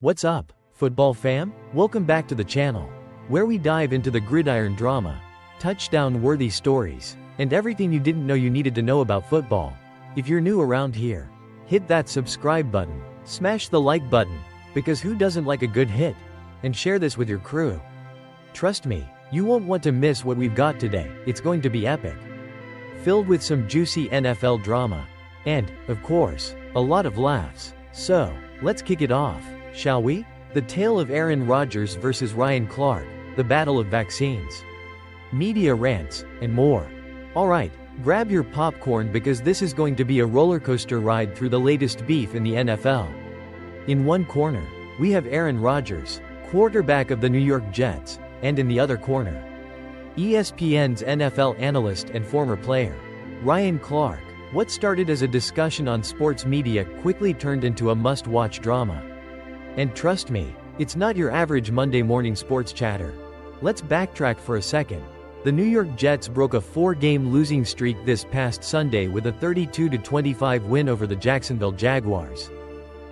What's up, football fam? Welcome back to the channel, where we dive into the gridiron drama, touchdown-worthy stories, and everything you didn't know you needed to know about football. If you're new around here, hit that subscribe button, smash the like button, because who doesn't like a good hit? And share this with your crew. Trust me, you won't want to miss what we've got today. It's going to be epic. Filled with some juicy NFL drama. And, of course, a lot of laughs. So, let's kick it off, shall we? The tale of Aaron Rodgers versus Ryan Clark, the battle of vaccines, media rants, and more. Alright, grab your popcorn because this is going to be a rollercoaster ride through the latest beef in the NFL. In one corner, we have Aaron Rodgers, quarterback of the New York Jets, and in the other corner, ESPN's NFL analyst and former player, Ryan Clark. What started as a discussion on sports media quickly turned into a must-watch drama. And trust me, it's not your average Monday morning sports chatter. Let's backtrack for a second. The New York Jets broke a 4-game losing streak this past Sunday with a 32-25 win over the Jacksonville Jaguars.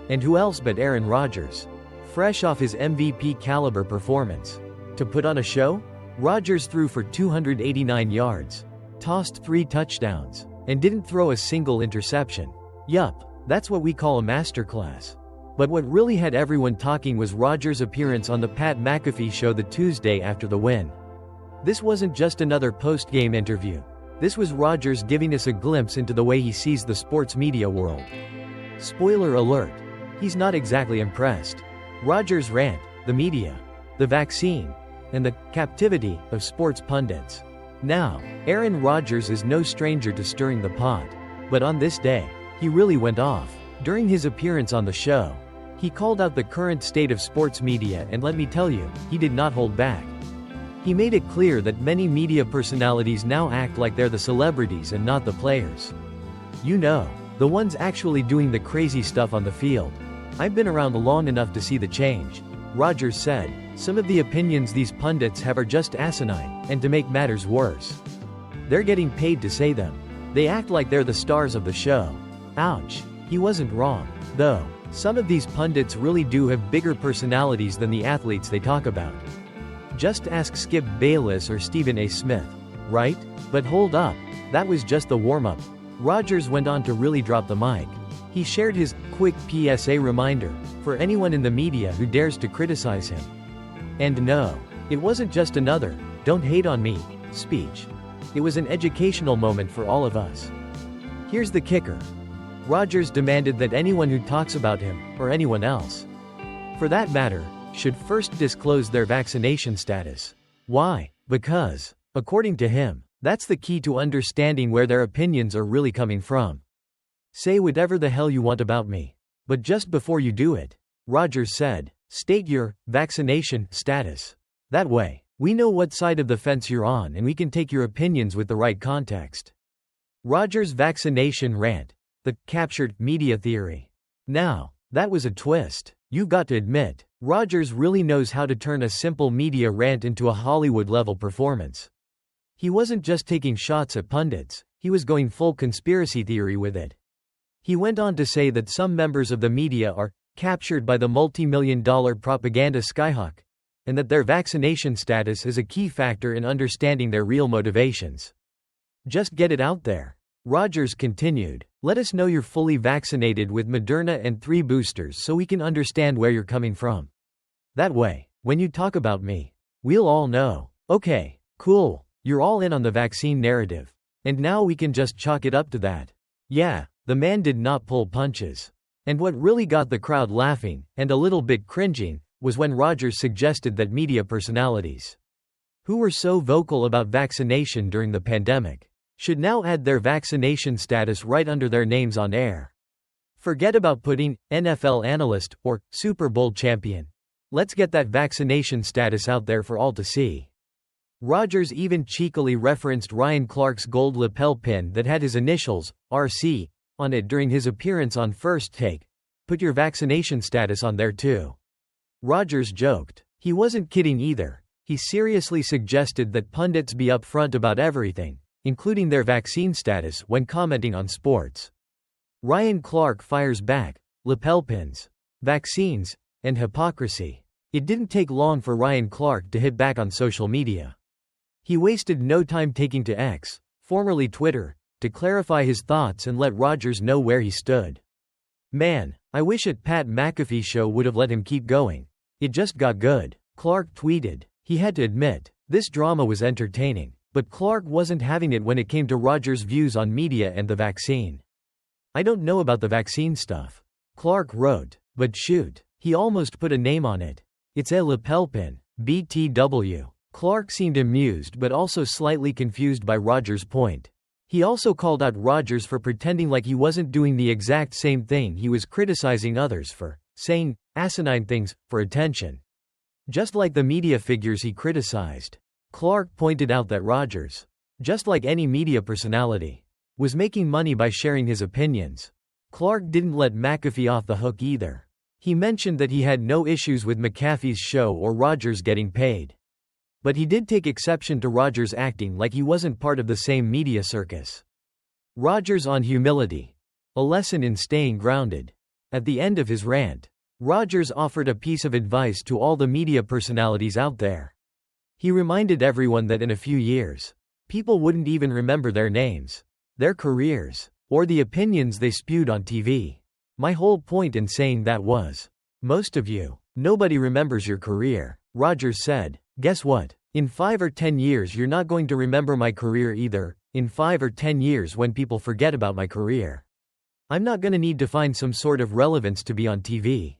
And who else but Aaron Rodgers? Fresh off his MVP caliber performance. To put on a show, Rodgers threw for 289 yards, tossed 3 touchdowns, and didn't throw a single interception. Yup, that's what we call a masterclass. But what really had everyone talking was Rodgers' appearance on the Pat McAfee Show the Tuesday after the win. This wasn't just another post-game interview. This was Rodgers giving us a glimpse into the way he sees the sports media world. Spoiler alert, he's not exactly impressed. Rodgers' rant, the media, the vaccine, and the captivity of sports pundits. Now, Aaron Rodgers is no stranger to stirring the pot. But on this day, he really went off. During his appearance on the show, he called out the current state of sports media, and let me tell you, he did not hold back. He made it clear that many media personalities now act like they're the celebrities and not the players. You know, the ones actually doing the crazy stuff on the field. I've been around long enough to see the change, Rodgers said. Some of the opinions these pundits have are just asinine, and to make matters worse, they're getting paid to say them. They act like they're the stars of the show. Ouch. He wasn't wrong, though. Some of these pundits really do have bigger personalities than the athletes they talk about. Just ask Skip Bayless or Stephen A. Smith, right? But hold up, that was just the warm-up. Rodgers went on to really drop the mic. He shared his quick PSA reminder for anyone in the media who dares to criticize him. And no, it wasn't just another "don't hate on me" speech. It was an educational moment for all of us. Here's the kicker. Rodgers demanded that anyone who talks about him, or anyone else, for that matter, should first disclose their vaccination status. Why? Because, according to him, that's the key to understanding where their opinions are really coming from. Say whatever the hell you want about me. But just before you do it, Rodgers said, state your vaccination status. That way, we know what side of the fence you're on and we can take your opinions with the right context. Rodgers' vaccination rant, the captured media theory. Now, that was a twist. You've got to admit, Rodgers really knows how to turn a simple media rant into a Hollywood-level performance. He wasn't just taking shots at pundits, he was going full conspiracy theory with it. He went on to say that some members of the media are captured by the multi-million-dollar propaganda skyhook, and that their vaccination status is a key factor in understanding their real motivations. Just get it out there. Rodgers continued, let us know you're fully vaccinated with Moderna and 3 boosters so we can understand where you're coming from. That way, when you talk about me, we'll all know, okay, cool, you're all in on the vaccine narrative. And now we can just chalk it up to that. Yeah, the man did not pull punches. And what really got the crowd laughing, and a little bit cringing, was when Rodgers suggested that media personalities, who were so vocal about vaccination during the pandemic, should now add their vaccination status right under their names on air. Forget about putting NFL analyst or Super Bowl champion. Let's get that vaccination status out there for all to see. Rodgers even cheekily referenced Ryan Clark's gold lapel pin that had his initials, RC, on it during his appearance on First Take. Put your vaccination status on there too. Rodgers joked. He wasn't kidding either. He seriously suggested that pundits be upfront about everything, including their vaccine status, when commenting on sports. Ryan Clark fires back, lapel pins, vaccines, and hypocrisy. It didn't take long for Ryan Clark to hit back on social media. He wasted no time taking to X, formerly Twitter, to clarify his thoughts and let Rodgers know where he stood. "Man, I wish at Pat McAfee Show would have let him keep going. It just got good," Clark tweeted. He had to admit, this drama was entertaining, but Clark wasn't having it when it came to Rodgers' views on media and the vaccine. "I don't know about the vaccine stuff," Clark wrote, "but shoot, he almost put a name on it. It's a lapel pin, BTW." Clark seemed amused but also slightly confused by Rodgers' point. He also called out Rodgers for pretending like he wasn't doing the exact same thing he was criticizing others for, saying asinine things for attention. Just like the media figures he criticized. Clark pointed out that Rodgers, just like any media personality, was making money by sharing his opinions. Clark didn't let McAfee off the hook either. He mentioned that he had no issues with McAfee's show or Rodgers getting paid. But he did take exception to Rodgers acting like he wasn't part of the same media circus. Rodgers on humility. A lesson in staying grounded. At the end of his rant, Rodgers offered a piece of advice to all the media personalities out there. He reminded everyone that in a few years, people wouldn't even remember their names, their careers, or the opinions they spewed on TV. "My whole point in saying that was, most of you, nobody remembers your career," Rodgers said. "Guess what? In 5 or 10 years you're not going to remember my career either. In 5 or 10 years when people forget about my career, I'm not gonna need to find some sort of relevance to be on TV."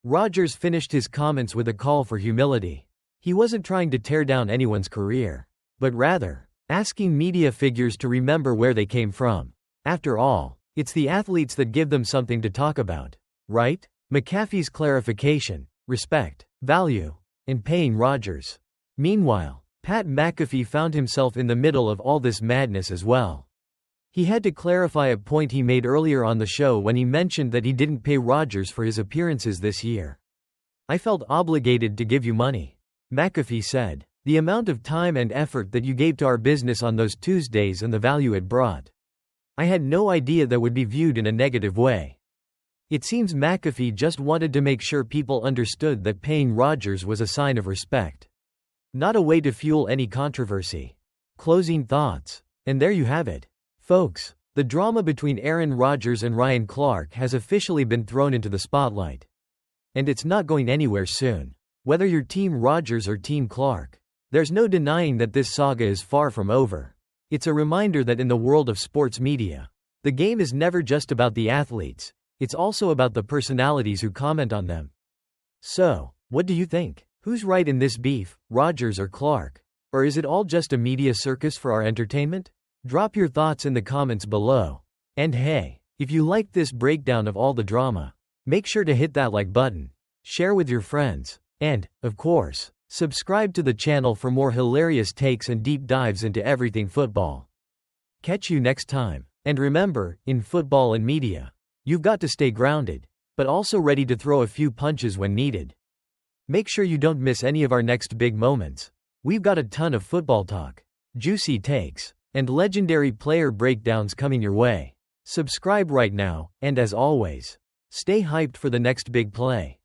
Rodgers finished his comments with a call for humility. He wasn't trying to tear down anyone's career, but rather, asking media figures to remember where they came from. After all, it's the athletes that give them something to talk about, right? McAfee's clarification, respect, value, and paying Rodgers. Meanwhile, Pat McAfee found himself in the middle of all this madness as well. He had to clarify a point he made earlier on the show when he mentioned that he didn't pay Rodgers for his appearances this year. "I felt obligated to give you money," McAfee said. "The amount of time and effort that you gave to our business on those Tuesdays and the value it brought. I had no idea that would be viewed in a negative way." It seems McAfee just wanted to make sure people understood that paying Rodgers was a sign of respect, not a way to fuel any controversy. Closing thoughts. And there you have it, folks. The drama between Aaron Rodgers and Ryan Clark has officially been thrown into the spotlight. And it's not going anywhere soon. Whether you're Team Rodgers or Team Clark, there's no denying that this saga is far from over. It's a reminder that in the world of sports media, the game is never just about the athletes, it's also about the personalities who comment on them. So, what do you think? Who's right in this beef, Rodgers or Clark? Or is it all just a media circus for our entertainment? Drop your thoughts in the comments below. And hey, if you liked this breakdown of all the drama, make sure to hit that like button, share with your friends, and, of course, subscribe to the channel for more hilarious takes and deep dives into everything football. Catch you next time. And remember, in football and media, you've got to stay grounded, but also ready to throw a few punches when needed. Make sure you don't miss any of our next big moments. We've got a ton of football talk, juicy takes, and legendary player breakdowns coming your way. Subscribe right now, and as always, stay hyped for the next big play.